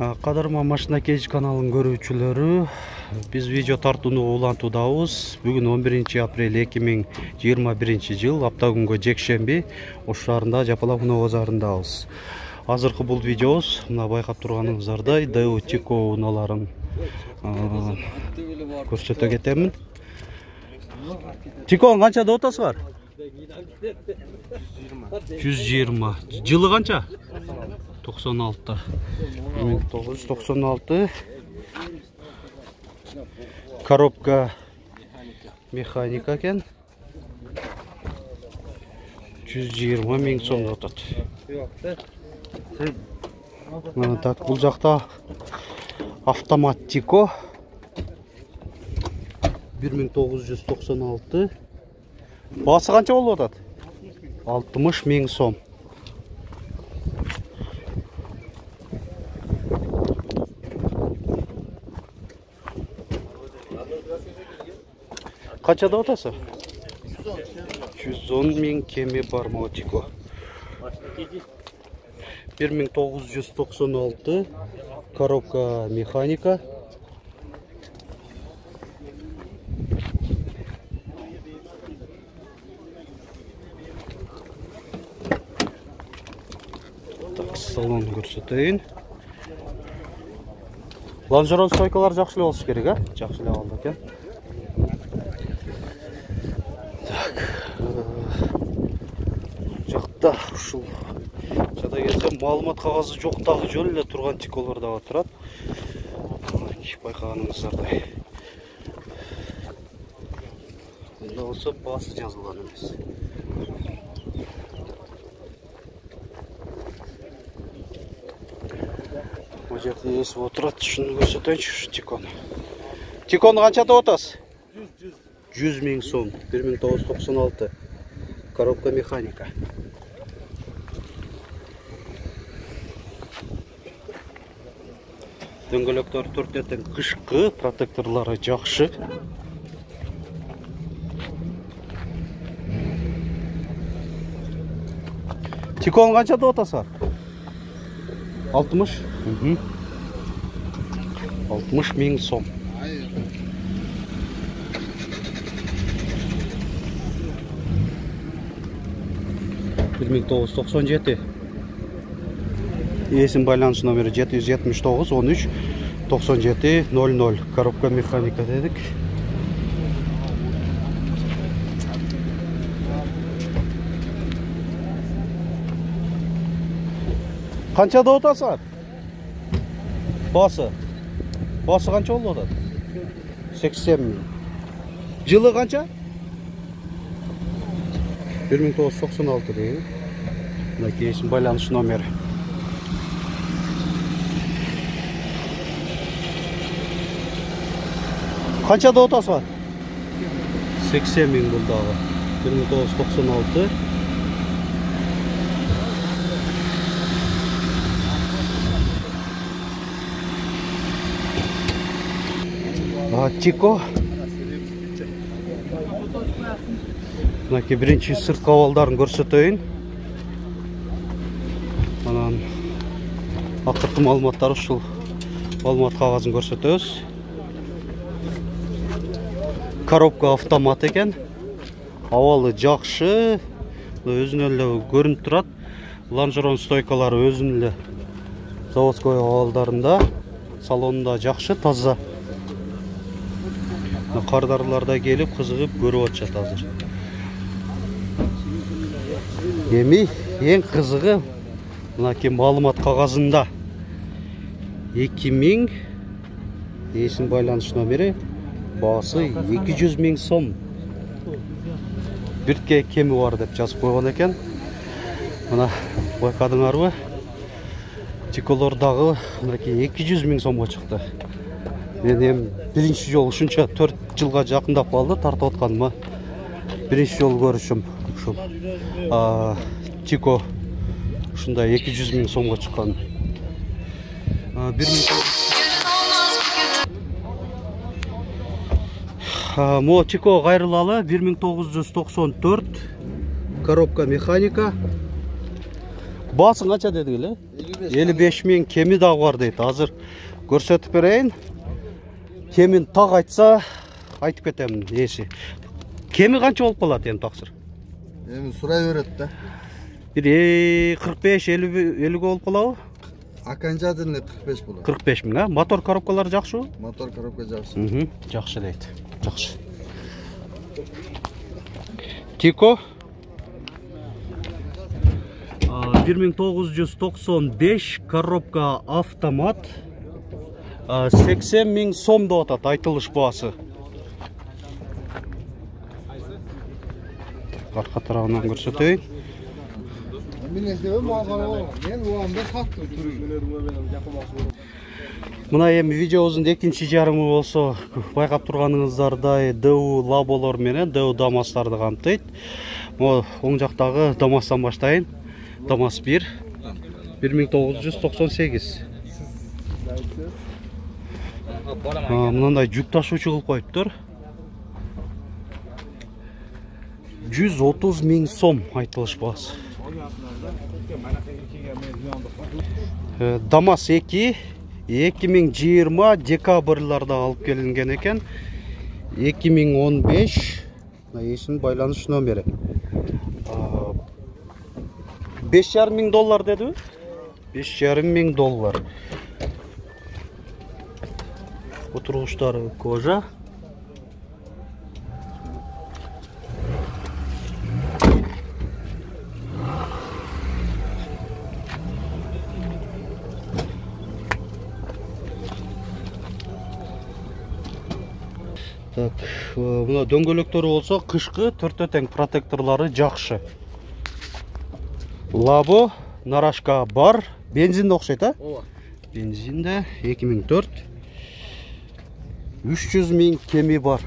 Кадырма машина кеч каналын көрүүчүлөрү, биз видео тартууну улантуудабыз. Бүгүн 11 апрель 2021 жыл, апта күнгө жекшемби, Ош шаарында Жапалак унаа базарындабыз. Азыркы бул видеобуз мына байкап турганыңыздардай Daewoo Tico унааларын көрсөтө кетемин. Tico канча деп атасыздар? 120. Жылы канча? 96. 1996. Коробка механика екен. 120 миң сом жатат. Так, бул жакта автомат Tico 1996. Басы канча болуп атат? 60 миң сом. Kaça da otası? 110 ming kemi бар Tico. 1996 коробка механика. Так, салон көрсөтөйүн. Лонжерон стойкалар жакшылап болуш керек, а? Жакшылап алды экен. Жақта ушул жада келсем маалымат кагазы жок дагы жол эле турган Tico'лор дагы турат. Байкаганыңыздардай. Мында болсо басы жазылган эмес. Бул жерде эсип отурат, шуну көрсөтөйүнчү Tico'ну. Tico'ну канча деп атасыз? 100 миң сом, 1996. Коробка механика. Дөңгөлөктөр төртөтен кышкы, протекторлары жакшы. Tico'ну канча деп атасыздар? 60. 60 миң сом. $1997. Есім байланыш номері 779 13 97 00. Коробка механика дедік. Қанша да отасыз? Басы қанша олды отады? 80 миң. Жылы қанша? 1996 değil. Buradaki isim байланыш номері. Қанша да отасы var? 80 миң бұл дағы. 1996. Tico. Мынакей биринчи сырткы абалдарын көрсөтөйүн. Анан акыркы маалыматтар ушул маалымат кагазын көрсөтөбүз. Коробка автомат экен. Абалы жакшы, өзүнө эле көрүнүп турат. Лонжерон стойкалары өзүнүн эле заводской абалдарында, салонунда жакшы, таза. Кардарларда келип кызыгып көрүп атышат азыр. Эми эң кызыгы мынакей маалымат кагазында 2000 эсим байланыш номери, баасы 200 миң сом. Биртке кеми бар деп жазып койгон экен. Мына байкадыңарбы? Tico'лор дагы мынакей 200 миң сомго чыкты. Мен эми биринчи жолу ушунча 4 жылга жакындап калды тартып атканыма. Биринчи жолу көрүшүм ушул. Tico ушундай 200 миң сомго чыккан. Мо Tico кайрылалы 1994. Коробка механика. Басы канча дедик эле? 55 миң кеми да бар дейт. Азыр көрсөтүп берейин. Кемин так айтса айтып кетем ээси. Кеми канча болуп калат эми таксыр? Эми сурай берет да. Бир 45-50 болуп калабы? Окончательный 45 болот. 45 миң, а? Мотор коробкалары жакшыбы? Мотор коробка жакшы. Жакшы дейт. Жакшы. Тико 1995 коробка автомат 80 миң сом деп атат айтылыш баасы. Арка тарабынан көрсөтөйүн. Мына эми видеобуздун экинчи жарымы болсо, байкап турганыңыздардай ДУ лаболор менен ДУ Дамастарды камтыйт. Могу оң жактагы Дамастан баштайын. Дамас 1 1998. Мынандай жүк ташуучу кылып коюптур. 130 миң сом айтылыш баасы. Дамас 2 2020 декабрларда алып келинген экен. 2015 эшин байланыш номери. 5,5 миң доллар дедиби? 5,5 миң доллар. Отургучтары кожа. Так, мына дөңгөлөктөрү болсо кышкы төртө тең протекторлары жакшы. Лабо, нарашка бар, бензинде окшойт, а? Ооба. Бензинде 2004. 300 миң кеми бар.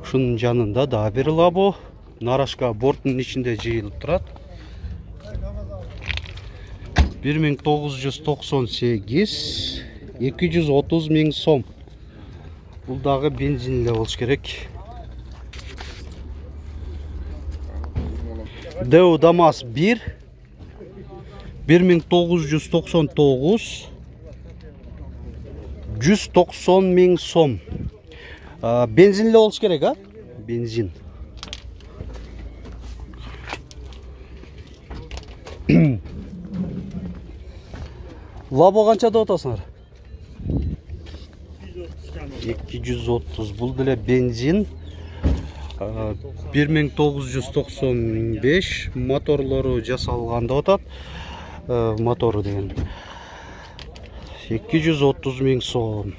Ушунун жанында да бир лабо, нарашка борттун ичинде жыйылып турат. 1998 230 миң сом. Бул дагы бензинле болуш керек. ДУ Дамас 1 1999 190 миң сом. Бензинле болуш керек, а? Бензин. Лабо канча деп атасыңар? 230. Бул деле бензин. 1995 моторлору жасалган деп атат. Мотору деген 230 миң сом.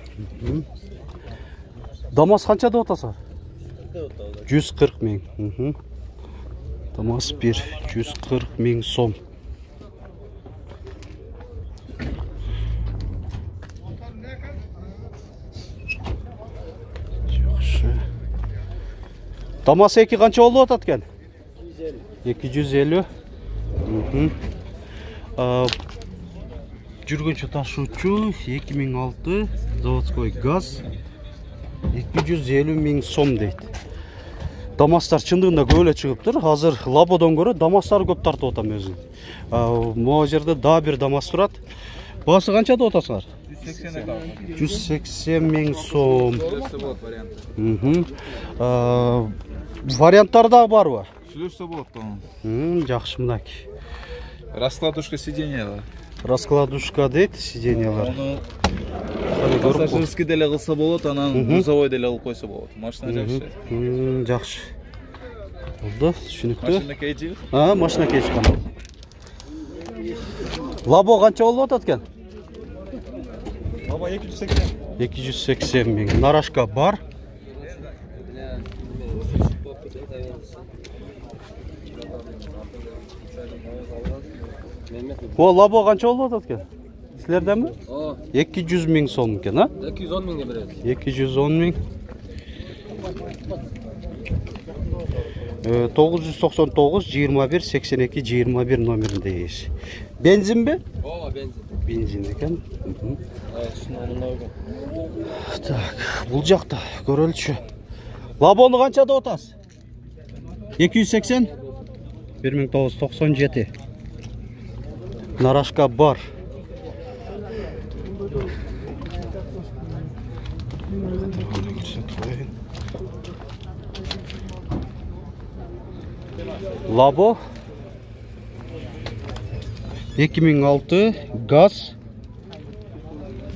Дамас канча деп атасыңар? 140 миң. Дамас 1 140 миң сом. Дамас 2 канча болду атат экен? 250. Жүргүнчү ташуучу 2006 заводской газ 250 миң сом дейт. Дамастар чындыгында көп эле чыгыптыр. Азыр Лабодон көрө Дамастар көп тартып атам өзүн. Могу жерде да бир Дамас турат. Баасы канча деп атасыңар? 180 миң сом. Варианттары да барбы? Сүйлөшсө болот да. Жакшы мынак. Раскладушка сиденья. Раскладушка дейт сиденьялар. Пассажирский деле кылса болот, анан грузовой деле кылып койсо болот. Машина жакшы. Жакшы. Болду, түшүнүктүү. Машина кейжи? Машина кейжи кана. Лабо канча болуп атат экен? Лабо 280. 280 миң. Нарашка бар. О, Лабо канча болуп атат экен? Силерденби? 200 миң сом экен, а? 210 миңге берет. 210 миң. 999 21 82 21 номеринде еш. Бензинби? Ооба, бензин. Бензин экен. Так. Так, бул жакта көрөлүчү. Лабону канча деп атасыз? 280? 1997. Нарашка бар. Labo 2006 gaz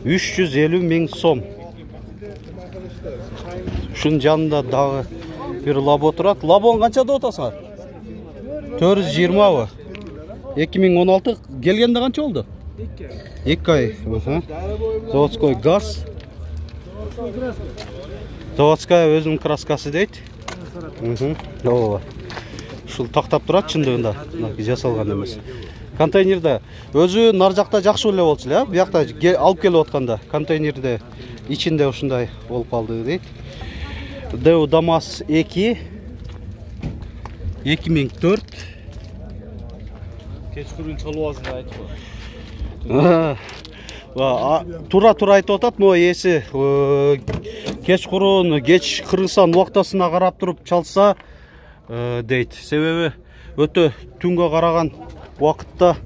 350 ming so'm. Şunun жанында дағы bir labo тұрады. Labon қаншада отасыңар? 420 бі. 2016 келгенде қанша болды? 2 ай. Заводской газ. Заводская өзінің краскасы дейді. Шыл тақтап тұрады шындығында. Жасалған емес. Контейнерде өзі нар жақта жақсы өле болсын, бұл жақта алып келіп отқанда контейнерде içinde ушундай болуп калды дейт. Deu Damas 2 2004 Кечкурун чалуасында айтып. Тура айтып атат, но esi кечкурун кеч Кыргызстан убактасына карап туруп чалса дейт. Себеби өтө түнгө караган убакытта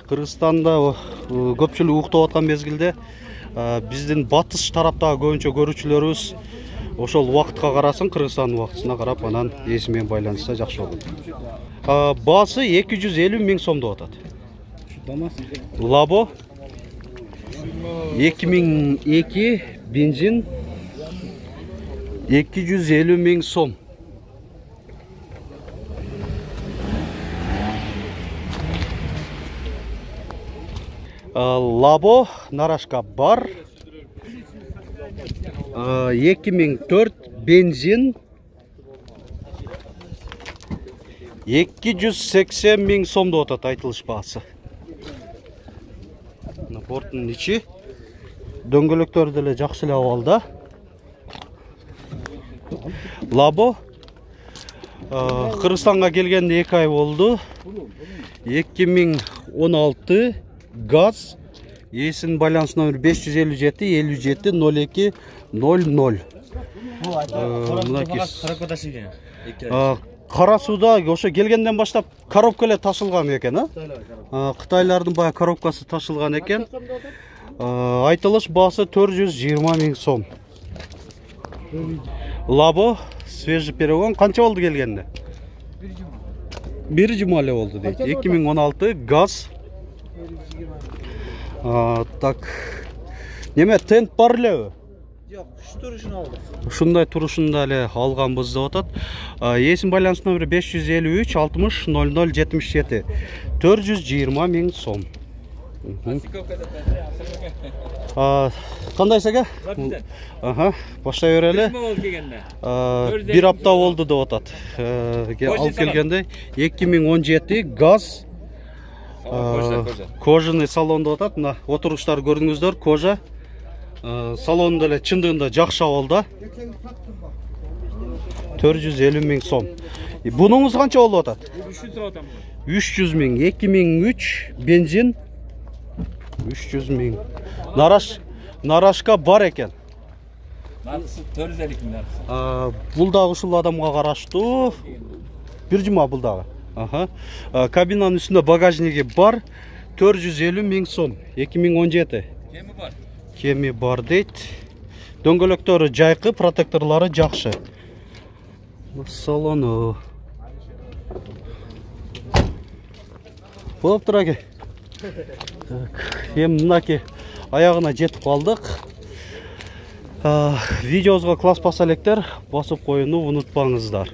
Кыргызстанда көпчүлүк уктап аткан мезгилде биздин батыш тараптагы көбүнчө көрүүчүлөрүбүз ошол убакытка карасын, Кыргызстан убактысына карап, анан эси менен байланышса жакшы болот. Баасы 250 миң сом деп атат. Labo 2002 бензин 250 миң сом. Labo Narashka бар 2004 бензин 280 миң сом деп атат айтылыш баасы. Борттун ичи дөңгөлөктөрү деле жакшы эле абалда. Labo Кыргызстанга келгенде 2 ай болду. 2016 газ есин байланыш номер 557 57 02 00. Кара суда ошо келгенден баштап коробка эле ташылган экен, Кытайлардын бая коробкасы ташылган экен. Айтылыш баасы 420 миң сом. Labo свежий перегон канча болду келгенде? 1 жума эле болду дейт. 2016 газ. Так. Неме тент бар элеби? Жок, ушу турушун алдык. Ушундай турушунда эле алганбыз деп атат. Эсин байланыш номери 553 60 00 77. 420 миң сом. Кандай сага? Баштай берели. Bir апта болду деп атат. Алып келгенде 2017 газ. Кожаный салон деп атат. Мына отуруштар көрдүңүздөр, кожа. Салон деле чындыгында жакшы абалда. 450 миң сом. Бунуңуз канча болуп атат? 300 миң. 2003 бензин 300 миң. Нарашка бар экен. Нарсы 450 миң. Бул дагы ушул адамга караштуу. Bir жума бул дагы. Кабинанын үстүндө багажниги бар. 450 миң сом. 2017. Кеми бар? Кеми бар дейт. Дөңгөлөктөрү жайкы, протекторлору жакшы. Салону. Болуптур аке. Эми мынаки аягына жетип калдык. Видеобузга класс баса электер, басып коюуну унутпаңыздар.